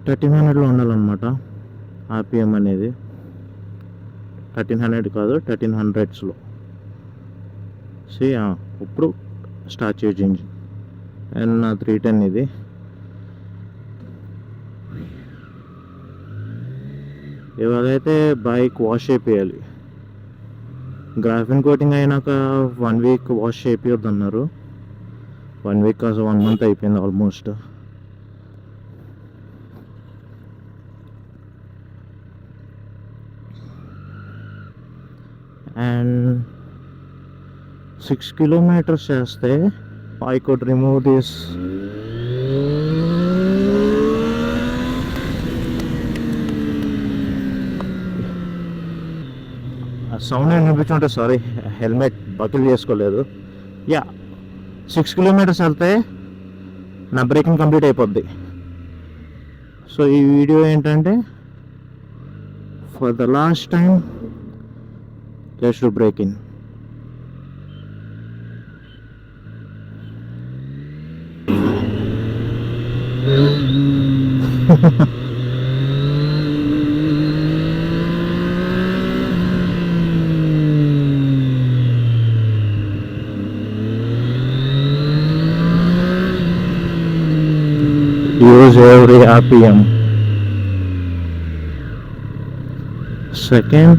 1300లో ఉండాలన్నమాట ఆర్పిఎం అనేది. 1300 కాదు, 1300స్లో. ఇప్పుడు స్టార్ట్ చేయొచ్చు ఇంజిన్. అండ్ నా 310 ఇది. ఇవాళైతే బైక్ వాష్ చేయాలి. గ్రాఫిన్ కోటింగ్ అయినాక 1 వీక్ వాష్ చేయొద్దు అన్నారు. 1 వీక్ కాదు, 1 మంత్ అయిపోయింది ఆల్మోస్ట్. అండ్ 6 kilometers చేస్తే I could remove this sound వినిపించుంటే సారీ, హెల్మెట్ బకిల్ చేసుకోలేదు. 6 kilometers వెళ్తే నా బ్రేకింగ్ కంప్లీట్ అయిపోద్ది. సో ఈ వీడియో ఏంటంటే for the last time let's do braking. Use every RPM. Second,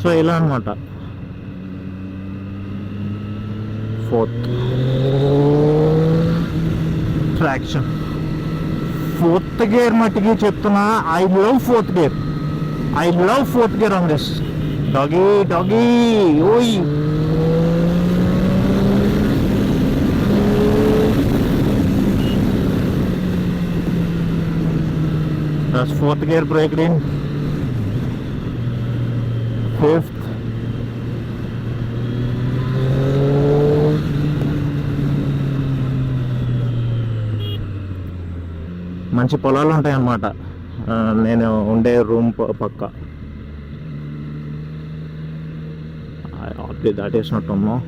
so ఇలా అనమాట. ఫోర్త్ ట్రాక్షన్, ఫోర్త్ గేర్ మట్టికి చెప్తున్నా. I love fourth gear on this. Doggy ఓయ్. That's fourth gear brake in. Fifth. మంచి పొలాలు ఉంటాయి అన్నమాట నేను ఉండే రూమ్ పక్క. దాటేసినట్టున్నాం.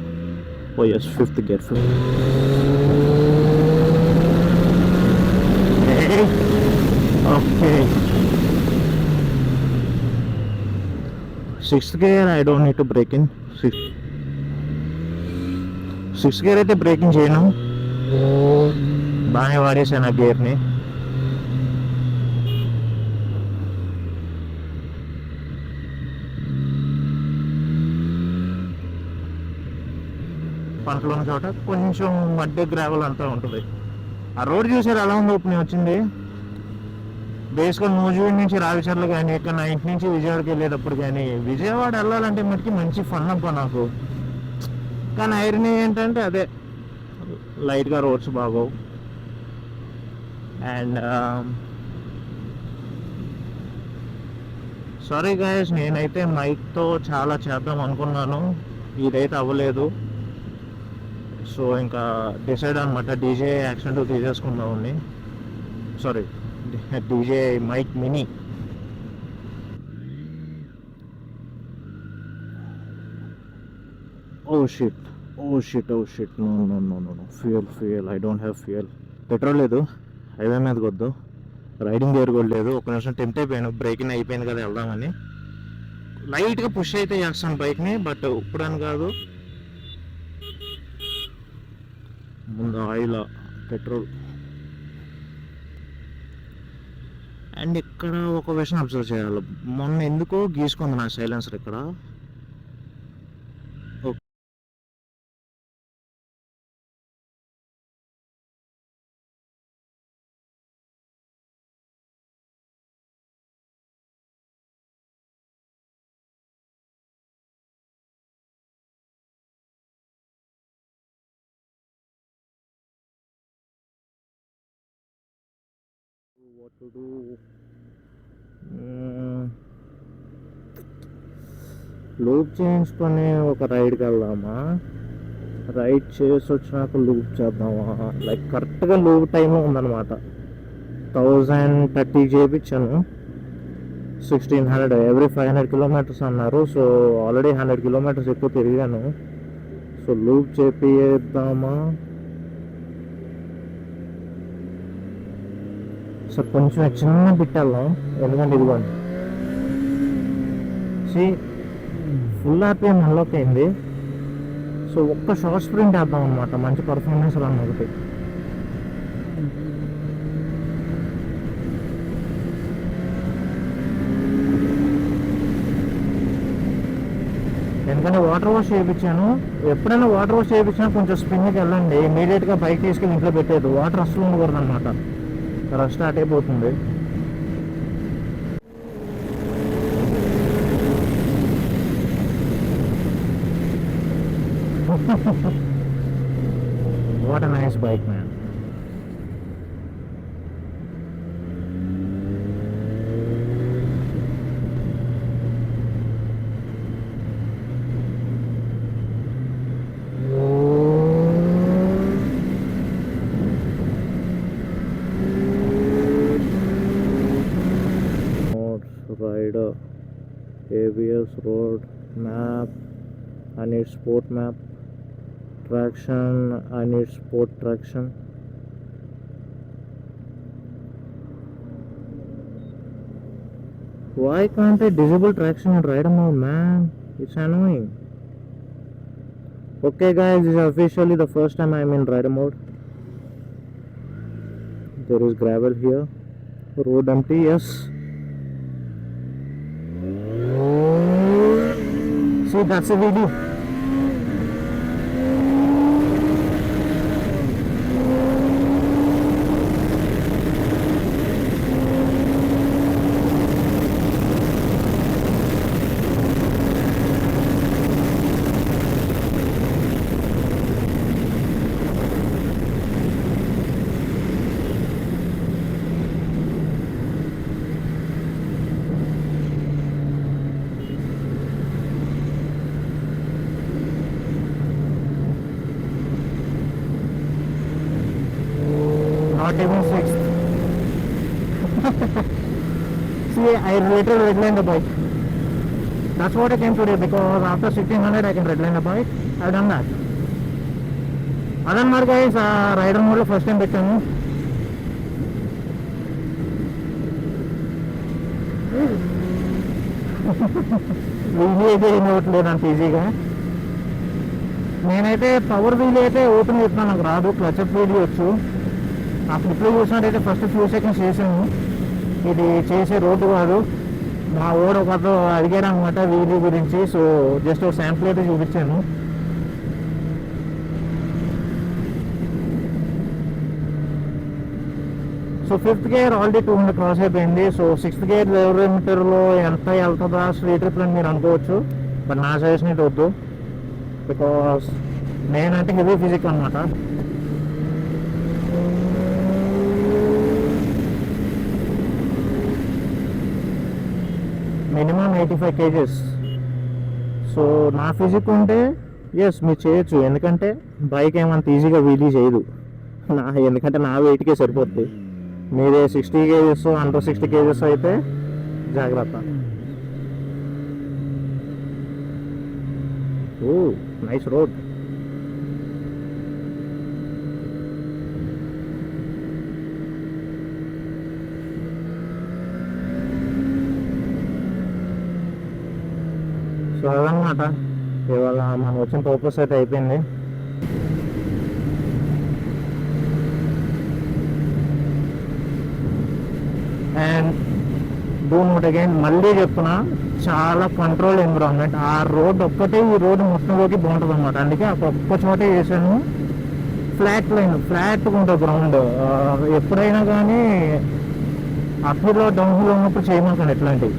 Oh yes, fifth gear. Okay, sixth gear I don't need to brake in. Sixth gear అయితే బ్రేకింగ్ చేయను, బాగానే వాడేసాను ఆ గేర్ని. పంటలు ఉన్న చోట కొంచెం మధ్య గ్రావెల్ అంతా ఉంటుంది. ఆ రోడ్ చూసారు ఎలా ఉందో. ఇప్పుడు వచ్చింది బేసిక్గా నూజివీడ్ నుంచి రావిచర్ల కానీ, ఇక్కడ నా ఇంటి నుంచి విజయవాడకి వెళ్ళేటప్పుడు కానీ. విజయవాడ వెళ్ళాలంటే మటుకి మంచి ఫన్ అబ్బా నాకు. కానీ ఐరన్ ఏంటంటే అదే లైట్గా రోడ్స్ బాగోవు. అండ్ సారీ గైస్, నేనైతే మైక్తో చాలా చేద్దాం అనుకున్నాను, ఇదైతే అవ్వలేదు. సో ఇంకా డిసైడ్ అనమాట, డీజే యాక్షన్ 2 తీసేసుకుందామని. Sorry, DJ mic mini. Oh shit no. Fuel I don't have fuel. Petrol లేదు, హైవే మీదకి వద్దు, రైడింగ్ గేర్ కూడా లేదు. ఒక నిమిషం టెంప్ట్ అయిపోయాను, బ్రేకింగ్ అయిపోయింది కదా వెళ్దామని. లైట్గా పుష్ అయితే చేస్తాను బైక్ని, బట్ ఇప్పుడని కాదు. ముందు ఆయిల్, పెట్రోల్. అండ్ ఇక్కడ ఒక విషయం అబ్జర్వ్ చేయాలి, మొన్న ఎందుకో గీసుకుంది నా సైలెన్సర్ ఇక్కడ. What to do. లూప్ చేయించుకొని ఒక రైడ్కి వెళ్దామా, రైడ్ చేసి వచ్చినాక లూప్ చేద్దామా? లైక్ కరెక్ట్గా లూప్ టైం ఉందన్నమాట. 1030 చేయించాను, 1600 ఎవ్రీ 500 కిలోమీటర్స్ అన్నారు. సో ఆల్రెడీ 100 కిలోమీటర్స్ ఎక్కువ తిరిగాను. So loop చేపిద్దామా? సో కొంచెం చిన్న బిట్ వెళ్దాం, ఎందుకంటే ఇదిగోండి ఫుల్ ఆర్పిఎం అన్లాక్ అయింది. సో ఒక్క షార్ట్ స్ప్రింట్ వేద్దాం అనమాట, మంచి పర్ఫార్మెన్స్ రన్ ఒకటి. ఎందుకంటే వాటర్ వాష్ చేయించాను. ఎప్పుడైనా వాటర్ వాష్ చేయించినా కొంచెం స్పిన్కి వెళ్ళండి, ఇమీడియట్గా బైక్ తీసుకెళ్ళి ఇంట్లో పెట్టేది. వాటర్ అస్సలు ఉండకూడదు అనమాట, రష్ స్టార్ట్ అయిపోతుంది. What a nice bike, man. Rider, ABS, road map, I need sport map. Traction, I need sport traction. Why can't I disable traction in rider mode, man? It's annoying. Okay guys, this is officially the first time I'm in rider mode. There is gravel here, road empty, yes. See, that's a video. Not even sixth. See, I later redlined the bike. That's what I came today, because after 1600 I can redline the bike. I've done that. Adhan guys, rider mode lo first time pettanu. Wheelie అయితే ఏమి ఇవ్వట్లేదు అంత ఈజీగా. నేనైతే power wheel అయితే open చేస్తున్నాను, నాకు రాదు. క్లచ్ వీల్ వచ్చు. ఆ ఫ్లిప్లో చూసినట్టయితే ఫస్ట్ ఫ్యూ సెకండ్స్ చేసాను. ఇది చేసే రోడ్డు కాదు. మా ఓడు ఒకతో అడిగాడు అనమాట వీలీ గురించి. సో జస్ట్ ఒక శాంపుల్ అయితే చూపించాను. So fifth gear already 200 cross అయిపోయింది. సో సిక్స్త్ గేర్ కిలోమీటర్లో ఎంత వెళ్తుందా స్ట్రీట్ ట్రిప్ అని మీరు అనుకోవచ్చు. బట్ నా సజెషన్ అయితే వద్దు, బికాస్ నేనంటే హెవీ ఫిజిక్ అనమాట. Minimum 85 kgs. సో నా ఫిజిక్ ఉంటే ఎస్ మీరు చేయొచ్చు, ఎందుకంటే బైక్ ఏమంత ఈజీగా వీలీ చేయదు. ఎందుకంటే నా వెయిట్కే సరిపోద్ది. మీరే 60 kgs అండర్ 60 kgs అయితే జాగ్రత్త. ఓ నైస్ రోడ్. సో అదనమాట ఇవాళ మనం వచ్చిన పర్పస్ అయితే అయిపోయింది. అండ్ డూ నోట్ అగైన్, మళ్ళీ చెప్తున్నా, చాలా కంట్రోల్ ఎన్విరాన్మెంట్. ఆ రోడ్ ఒక్కటే ఈ రోడ్ మొత్తంలోకి బాగుంటుంది అనమాట. అందుకే ఆ ఒక్క చోటే చేశాను. ఫ్లాట్ లైన్, ఫ్లాట్గా ఉంటుంది గ్రౌండ్. ఎప్పుడైనా కానీ అప్లో డౌన్ హిల్ ఉన్నప్పుడు చేయమంటాను ఎట్లాంటివి.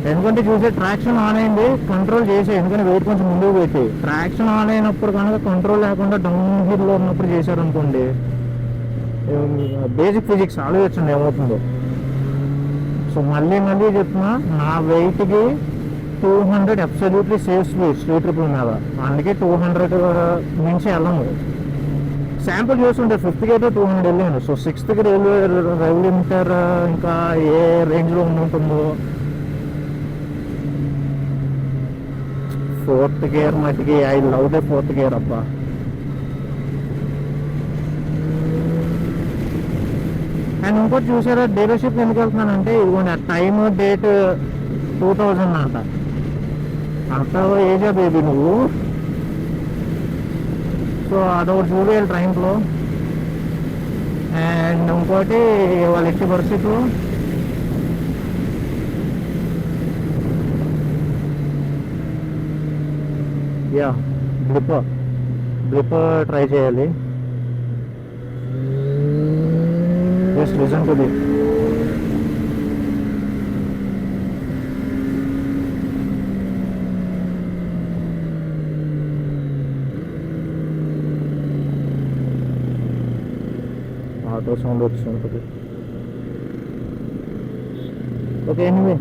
ఎందుకంటే చూసే ట్రాక్షన్ ఆన్ అయింది, కంట్రోల్ చేసే, ఎందుకంటే వెయిట్ కొంచెం ముందుకు పెట్టి. ట్రాక్షన్ ఆన్ అయినప్పుడు కనుక కంట్రోల్ లేకుండా డౌన్ హిల్లో ఉన్నప్పుడు చేశారనుకోండి బేసిక్ ఫిజిక్స్ ఆలోచించండి ఏమవుతుందో. సో మళ్ళీ మళ్ళీ చెప్తున్నా, నా వెయిట్కి 200 absolutely safe speed street triple మీద. అందుకే 200 మించి వెళ్ళము. శాంపుల్ చూస్తుంటే 5th గేట్ 200 వెళ్ళాను. సో 6th రైల్వే మీటర్ ఇంకా ఏ రేంజ్లో ఉంటుందో. 4th గేర్ మట్టికి I love the 4th gear అబ్బా. అండ్ ఇంకోటి చూసారా, డీలర్షిప్ ఎందుకు వెళ్తున్నానంటే ఇదిగోండి ఆ టైమ్ డేట్ 2000 అంట. అంత ఏజా బేబీ నువ్వు. సో అదొకటి చూడాలి ట్రైన్లో. అండ్ ఇంకోటి వాళ్ళ ఎట్టి పరిస్థితులు యా బ్లిప్ ట్రై చేయాలి. Just listen to this. Auto sound వస్తుంటుంది. ఓకే, ఎనీవే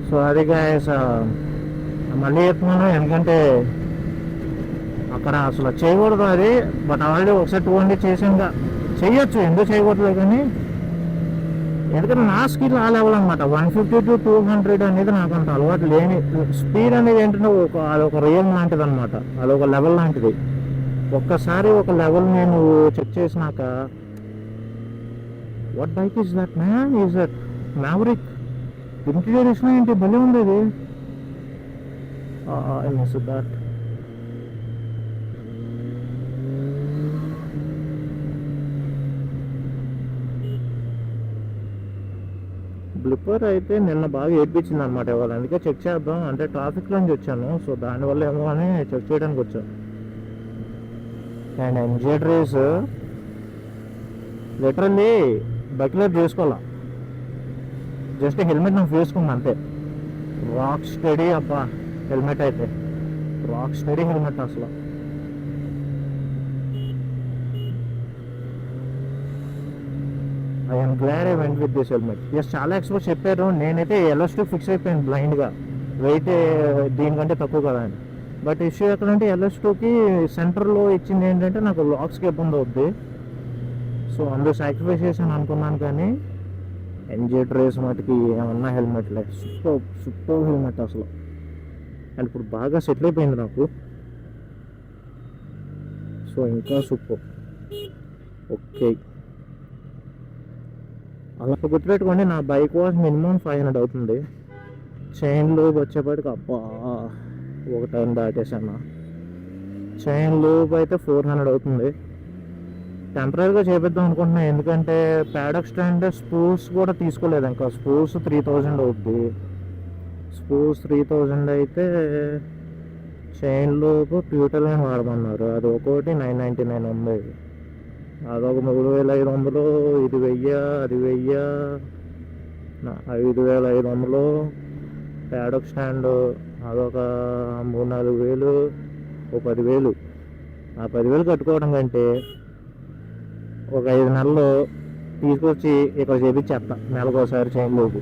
సో అది గాయస్ మళ్ళీ చెప్తున్నాను, ఎందుకంటే అక్కడ అసలు చేయకూడదు అది. బట్ ఆల్రెడీ ఒకసారి 200 చేసాక చెయ్యొచ్చు, ఎందుకు చేయకూడదు. కానీ ఎందుకంటే నా స్కిల్ ఆ లెవెల్ అనమాట. 150 to 200 అనేది నాకు అంత అలవాటు లేని. స్పీడ్ అనేది ఏంటంటే అదొక రియల్ లాంటిది అనమాట, అదొక లెవెల్ లాంటిది. ఒక్కసారి ఒక లెవెల్ నేను చెక్ చేసినాక, what bike is that man, is that maverick. Interior ఇచ్చిన ఏంటి భలే ఉంది ఇది. I miss that. బ్లిప్పర్ అయితే నిన్న బాగా ఏడ్పించింది అనమాట ఇవాళ. అందుకే చెక్ చేద్దాం అంటే ట్రాఫిక్ నుంచి వచ్చాను. సో దానివల్ల ఏమో అని చెక్ చేయడానికి వచ్చాను. అండ్ ఎంజే రేస్ లిటరల్లీ బైక్లర్ చేసుకోవాలా, జస్ట్ హెల్మెట్ నాకు వేసుకున్నా అంతే. రాక్ స్టడీ అబ్బా హెల్మెట్ అయితే, రాక్ స్టడీ హెల్మెట్ అసలు. I'm glad I went with this helmet. Yes, చాలా ఎక్స్పర్ట్స్ చెప్పారు. నేనైతే LS2 ఫిక్స్ అయిపోయాను బ్లైండ్గా, వెయిట్ దీనికంటే తక్కువ కదా అని. బట్ ఇష్యూ ఎక్కడంటే LS2కి సెంటర్లో ఇచ్చింది ఏంటంటే నాకు లాక్స్కి ఇబ్బంది అవుద్ది. సో అందులో సాక్రిఫైస్ చేసాను అనుకున్నాను. కానీ ఎంజే రేస్ మటుకి ఏమన్నా హెల్మెట్లే సూపర్ హెల్మెట్ అసలు. అండ్ ఇప్పుడు బాగా సెటిల్ అయిపోయింది నాకు. సో ఇంకా సూపర్. ఓకే, అలా గుర్తుపెట్టుకోండి, నా బైక్ వాష్ మినిమం 500 అవుతుంది. చైన్లు వచ్చేపాటికి అబ్బా ఒక టైం దాటేసాను. చైన్ లూప్ అయితే 400 అవుతుంది. టెంపరీగా చేపిద్దాం అనుకుంటున్నాను, ఎందుకంటే ప్యాడక్ స్టాండ్ స్పూల్స్ కూడా తీసుకోలేదు ఇంకా. స్పూల్స్ 3000 అవుద్ది. స్పూల్స్ 3000 అయితే చైన్ లూప్ ట్యూటల్ అని వాడమన్నారు. అది ఒక్కోటి 999 ఉంది. అదొక 3500. ఇది 1000, అది 1000, 5500. ప్యాడక్ స్టాండ్ అదొక 3-4 వేలు, ఒక 10,000. ఆ 10,000 కట్టుకోవడం కంటే ఒక 5 నెలలు తీసుకొచ్చి ఇక్కడ చేపించేస్తా నెలకోసారి చైన్లోకి.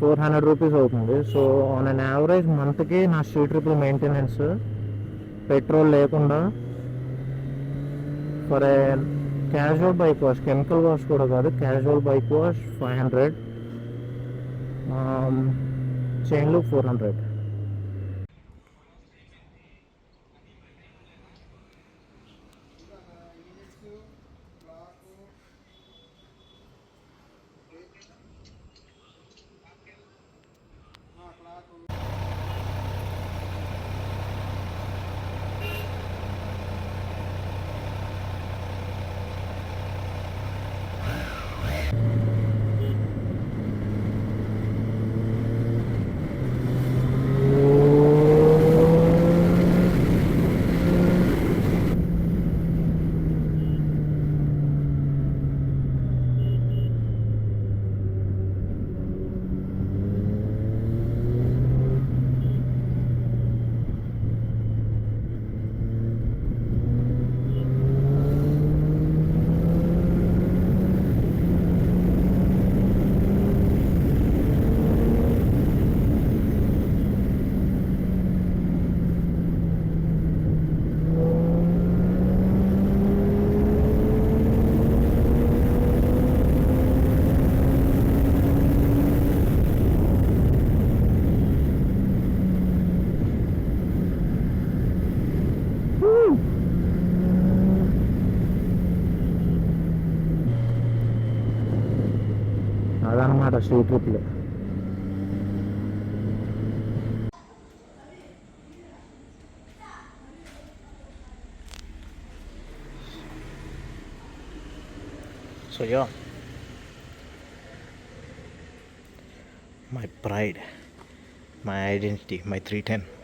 రూపీస్ అవుతుంది. సో ఆన్ అన్ యావరేజ్ మంత్కి నా స్ట్రీట్ ట్రిపుల్ మెయింటెనెన్స్ పెట్రోల్ లేకుండా for a casual bike wash, chemical wash కూడా కాదు, casual bike wash 500, chain loop 400. అదనమాట street ట్రిప్లు. So yeah, my pride, my identity, my 310.